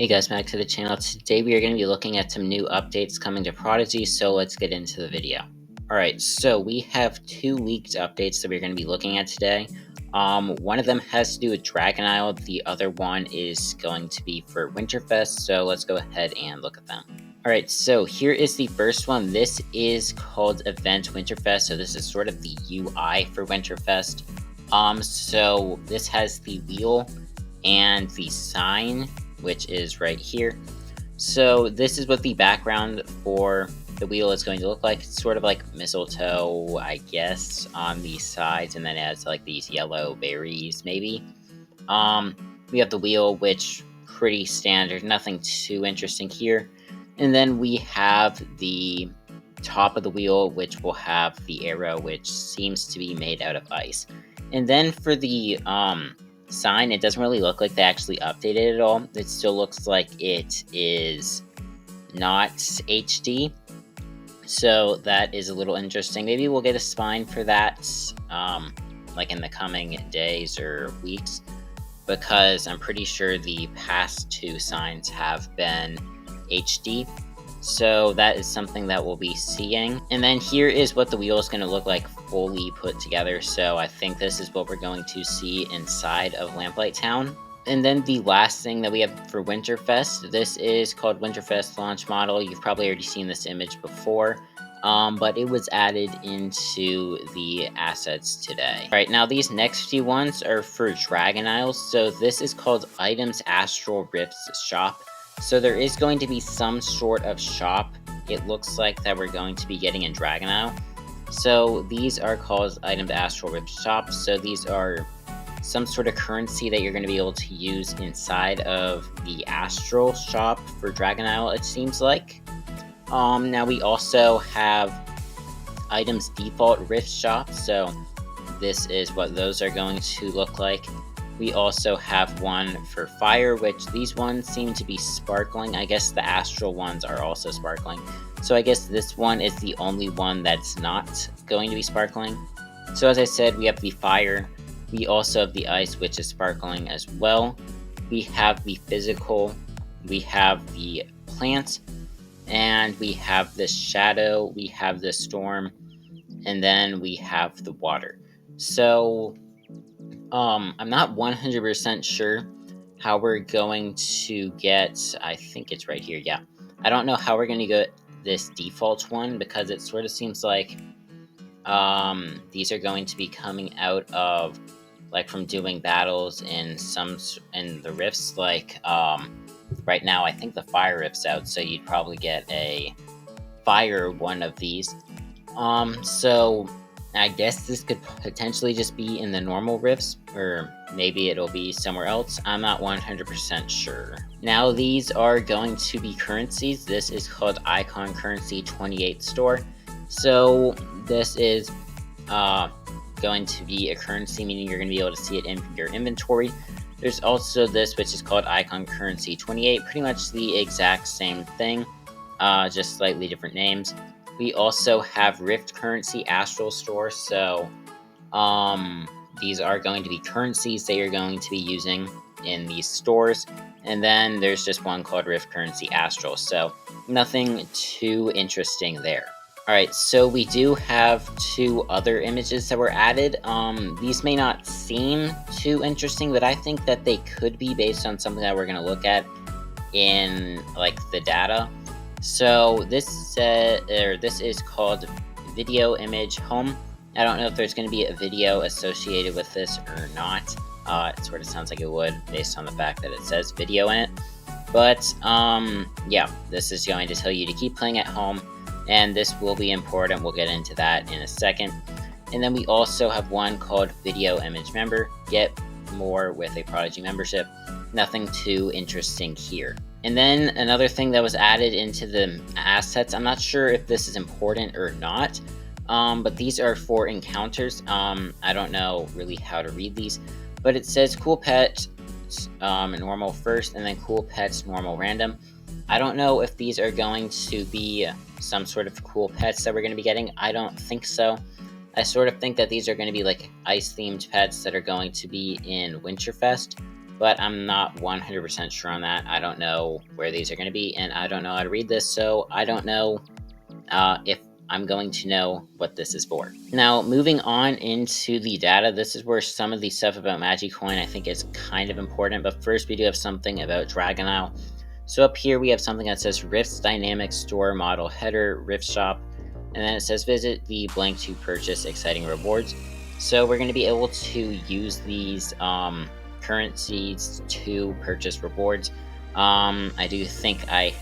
Hey guys, back to the channel. Today we are going to be looking at some new updates coming to Prodigy, so let's get into the video. Alright, so we have two leaked updates that we're going to be looking at today. One of them has to do with Dragon Isle, the other one is going to be for Winterfest, so let's go ahead and look at them. Alright, so here is the first one. This is called Event Winterfest, so this is sort of the UI for Winterfest. So this has the wheel and the sign, which is right here. So this is what the background for the wheel is going to look like. It's sort of like mistletoe, I guess, on the sides, and then it has like these yellow berries, maybe. We have the wheel, which pretty standard, nothing too interesting here. And then we have the top of the wheel, which will have the arrow, which seems to be made out of ice. And then for the sign, it doesn't really look like they actually updated it at all. It still looks like it is not HD, so that is a little interesting. Maybe we'll get a spine for that like in the coming days or weeks, because I'm pretty sure the past two signs have been HD. So that is something that we'll be seeing. And then here is what the wheel is going to look like fully put together. So I think this is what we're going to see inside of Lamplight Town. And then the last thing that we have for Winterfest, this is called Winterfest Launch Model. You've probably already seen this image before, but it was added into the assets today. All right, now these next few ones are for Dragon Isle. So this is called Items Astral Rifts Shop. So there is going to be some sort of shop, it looks like, that we're going to be getting in Dragon Isle. So these are called Items Astral Rift Shop. So these are some sort of currency that you're going to be able to use inside of the Astral shop for Dragon Isle, it seems like. Now we also have Items Default Rift Shop. So this is what those are going to look like. We also have one for fire, which these ones seem to be sparkling. I guess the astral ones are also sparkling. So I guess this one is the only one that's not going to be sparkling. So as I said, we have the fire. We also have the ice, which is sparkling as well. We have the physical. We have the plant. And we have the shadow. We have the storm. And then we have the water. So I'm not 100% sure how we're going to get, I think it's right here, yeah. I don't know how we're going to get this default one, because it sort of seems like these are going to be coming out of, like, from doing battles in the rifts, like, right now I think the fire rift's out, so you'd probably get a fire one of these. So I guess this could potentially just be in the normal rifts, or maybe it'll be somewhere else. I'm not 100% sure. Now these are going to be currencies. This is called Icon Currency 28 Store. So this is going to be a currency, meaning you're going to be able to see it in your inventory. There's also this, which is called Icon Currency 28. Pretty much the exact same thing, just slightly different names. We also have Rift Currency Astral Store, so these are going to be currencies that you're going to be using in these stores. And then there's just one called Rift Currency Astral, so nothing too interesting there. Alright, so we do have two other images that were added. These may not seem too interesting, but I think that they could be based on something that we're going to look at in, like, the data. So this is called Video Image Home. I don't know if there's going to be a video associated with this or not. It sort of sounds like it would, based on the fact that it says video in it. But yeah, this is going to tell you to keep playing at home, and this will be important. We'll get into that in a second. And then we also have one called Video Image Member. Get more with a Prodigy membership. Nothing too interesting here. And then another thing that was added into the assets, I'm not sure if this is important or not, but these are for encounters. I don't know really how to read these, but it says cool pet normal first, and then cool pets normal random. I don't know if these are going to be some sort of cool pets that we're going to be getting. I don't think so. I sort of think that these are going to be like ice themed pets that are going to be in Winterfest. but I'm not 100% sure on that. I don't know where these are going to be, and I don't know how to read this, so I don't know if I'm going to know what this is for. Now, moving on into the data, this is where some of the stuff about Magicoin I think is kind of important, but first we do have something about Dragon Isle. So up here we have something that says Rift's Dynamic Store Model Header, Rift Shop, and then it says visit the blank to purchase exciting rewards. So we're going to be able to use these currencies to purchase rewards. I do think I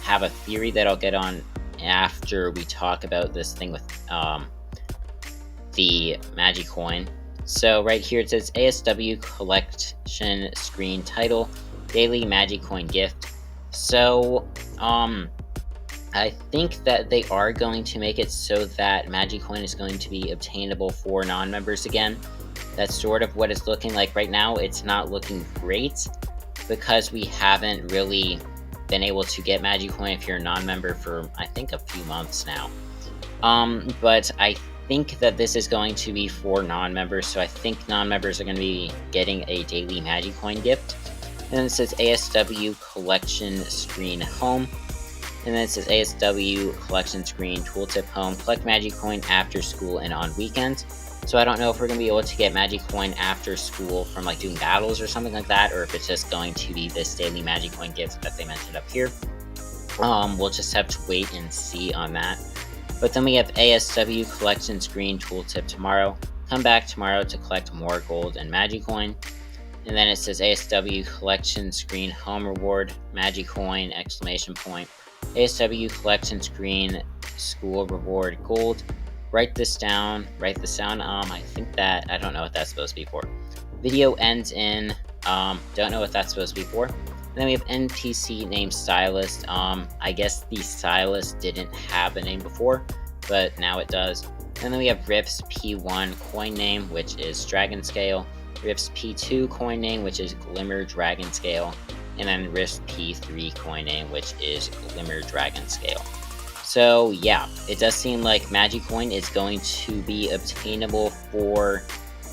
have a theory that I'll get on after we talk about this thing with the Magicoin. So right here it says ASW collection screen title, daily Magicoin gift. So I think that they are going to make it so that Magicoin is going to be obtainable for non-members again. That's sort of what it's looking like right now. It's not looking great because we haven't really been able to get Magicoin if you're a non-member for I think a few months now. But I think that this is going to be for non-members, so I think non-members are going to be getting a daily Magicoin gift. And then it says ASW collection screen home. And then it says ASW collection screen tooltip home. Collect Magicoin after school and on weekends. So I don't know if we're going to be able to get Magicoin after school from like doing battles or something like that, or if it's just going to be this daily Magicoin gift that they mentioned up here. We'll just have to wait and see on that. But then we have ASW collection screen tooltip tomorrow. Come back tomorrow to collect more gold and Magicoin. And then it says ASW collection screen home reward, Magicoin, exclamation point. ASW collection screen school reward gold. Write this down. I think that, I don't know what that's supposed to be for. Video ends in, don't know what that's supposed to be for. And then we have NPC name stylist. I guess the stylist didn't have a name before, but now it does. And then we have Rift's P1 coin name, which is Dragon Scale. Rift's P2 coin name, which is Glimmer Dragon Scale. And then Rift's P3 coin name, which is Glimmer Dragon Scale. So yeah, it does seem like Magicoin is going to be obtainable for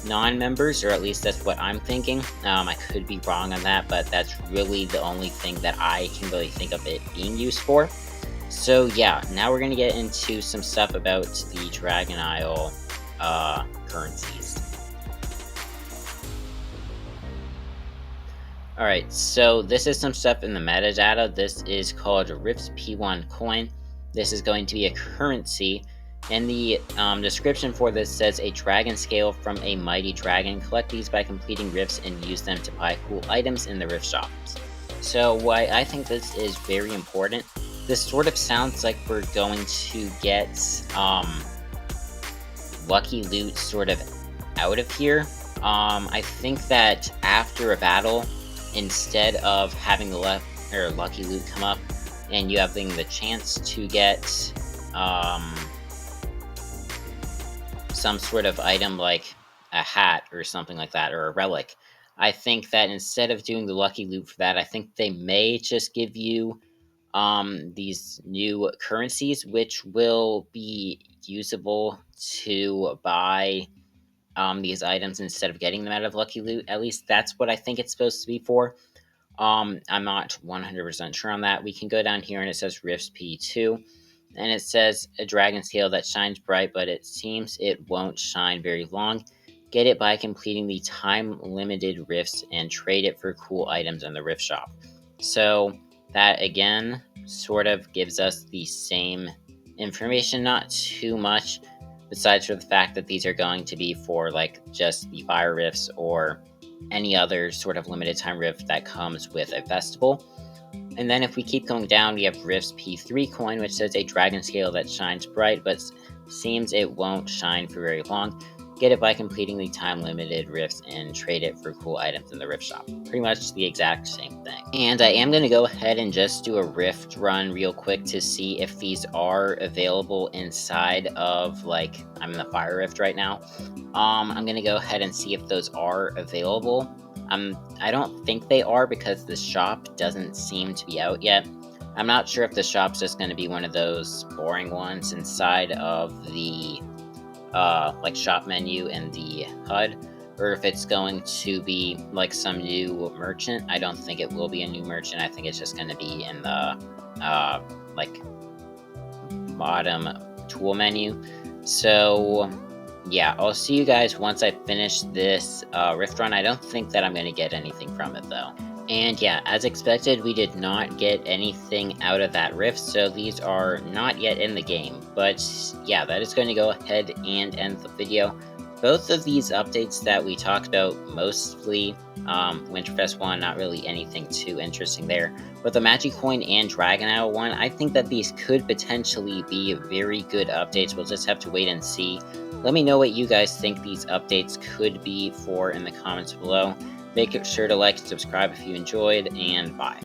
non-members, or at least that's what I'm thinking. I could be wrong on that, but that's really the only thing that I can really think of it being used for. So yeah, now we're going to get into some stuff about the Dragon Isle currencies. Alright, so this is some stuff in the metadata. This is called Rift's P1 coin. This is going to be a currency, and the description for this says a dragon scale from a mighty dragon. Collect these by completing rifts and use them to buy cool items in the rift shops. So why I think this is very important, this sort of sounds like we're going to get lucky loot sort of out of here. I think that after a battle, instead of having the lucky loot come up, and you having the chance to get some sort of item like a hat or something like that, or a relic, I think that instead of doing the lucky loot for that, I think they may just give you these new currencies, which will be usable to buy these items instead of getting them out of lucky loot. At least that's what I think it's supposed to be for. I'm not 100% sure on that. We can go down here and it says Rifts P2, and it says a dragon scale that shines bright, but it seems it won't shine very long. Get it by completing the time-limited rifts and trade it for cool items in the rift shop. So that again sort of gives us the same information, not too much, besides for the fact that these are going to be for like just the fire rifts or any other sort of limited time rift that comes with a festival. And then if we keep going down, we have Rift's P3 coin, which says a dragon scale that shines bright, but seems it won't shine for very long. Get it by completing the time-limited rifts and trade it for cool items in the rift shop. Pretty much the exact same thing. And I am going to go ahead and just do a rift run real quick to see if these are available inside of, like, I'm in the fire rift right now. I'm going to go ahead and see if those are available. I don't think they are because the shop doesn't seem to be out yet. I'm not sure if the shop's just going to be one of those boring ones inside of the like shop menu and the HUD, or if it's going to be like some new merchant. I don't think it will be a new merchant. I think it's just going to be in the like bottom tool menu. So yeah, I'll see you guys once I finish this rift run. I don't think that I'm going to get anything from it though. And yeah, as expected, we did not get anything out of that rift, so these are not yet in the game. But yeah, that is going to go ahead and end the video. Both of these updates that we talked about, mostly Winterfest 1, not really anything too interesting there. But the Magicoin and Dragon Isle one, I think that these could potentially be very good updates. We'll just have to wait and see. Let me know what you guys think these updates could be for in the comments below. Make sure to like and subscribe if you enjoyed, and bye.